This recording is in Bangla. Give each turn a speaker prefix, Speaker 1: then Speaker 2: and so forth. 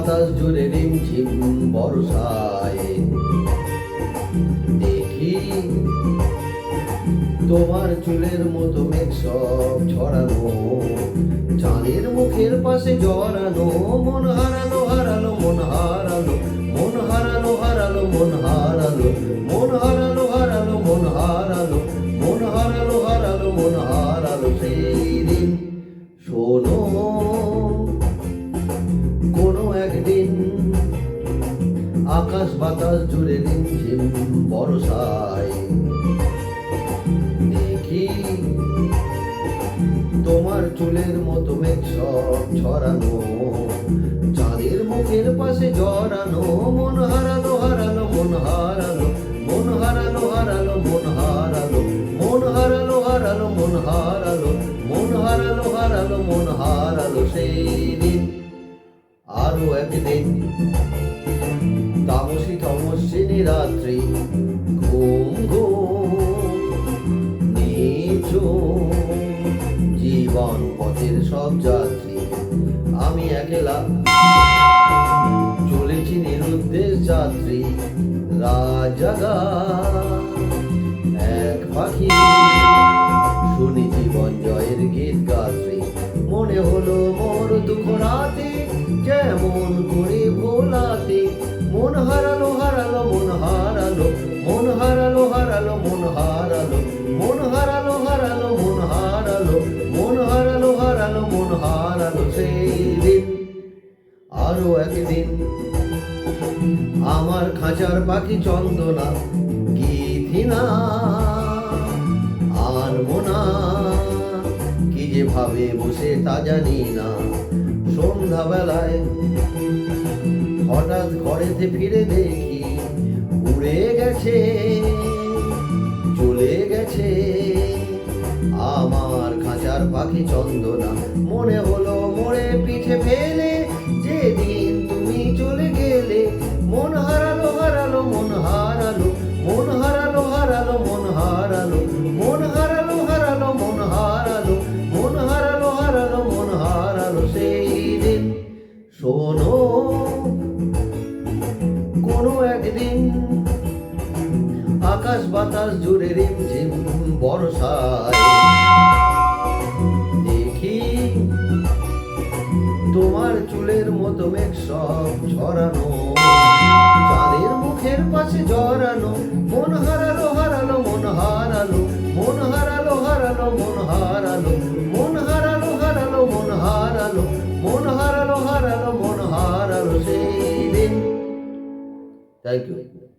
Speaker 1: বাতাস জুড়ে রিমঝিম বর্ষায় দেখি তোমার চুলের মতো মেঘ সব ছড়ানো, চাঁদের মুখের পাশে জড়ানো, মন হারালো হারালো মন হারালো, মন হারালো হারালো মন হারালো, মন হারালো হারালো মন হারালো, মন হারালো হারালো মন হারালো সেই দিন। শোনো কোনো একদিন আকাশ বাতাস জুড়ে রিমঝিম বর্ষায় দেখি তোমার চুলের মতো মেঘ সব ছড়ানো, চাঁদের মুখের পাশে জড়ানো, মন হারালো হারালো মন হারালো, মন হারালো হারালো মন হারালো, মন হারালো হারালো মন হারালো, মন হারালো হারালো মন হারালো সেই দিন। আরো একদিন তামসী তমস্বিনী রাত্রি, ঘুম ঘুম নিঝুম জীবন পথের সব যাত্রী, আমি একলা চলেছি নিরুদ্দেশ যাত্রী। রাজাগা এক পাখি শুনি জীবন জয়ের গীত গাত্রী, মনে হলো মোর দুঃখ রাতে যেমন করে ভোলাতে, মন হারালো হারালো মন হারালো, মন হারালো হারালো মন হারালো, মন হারালো হারালো মন হারালো, মন হারালো হারালো মন হারালো সেই দিন। আরো একদিন আমার খাঁচার পাখি চন্দনা গীতিনা আনবো না, কি যে ভাবে বসে তা জানি না। সন্ধ্যাবেলায় হঠাৎ ঘরেতে ফিরে দেখি উড়ে গেছে চলে গেছে আমার খাঁচার পাখি চন্দনা। মনে হলো মোড়ে পিঠে ফেলে যেদিন তুমি চলে গেলে, মন হারালো হারালো মন হারালো, মন হারালো হারালো মন হারালো, মন হারালো হারালো মন হারালো, মন হারালো হারালো মন হারালো সেই দিন। শোনো কোনো একদিন আকাশ বাতাস জুড়ে রিমঝিম বর্ষায় দেখি তোমার চুলের মতো মেঘ সব ছড়ানো, চাঁদের মুখের পাশে জড়ানো, মন হারালো হারালো মন হারালো, মন হারালো হারালো মন হারালো, মন হারালো হারালো মন হারালো, মন হারালো হারালো মন হারালো সেই দিন। Thank you.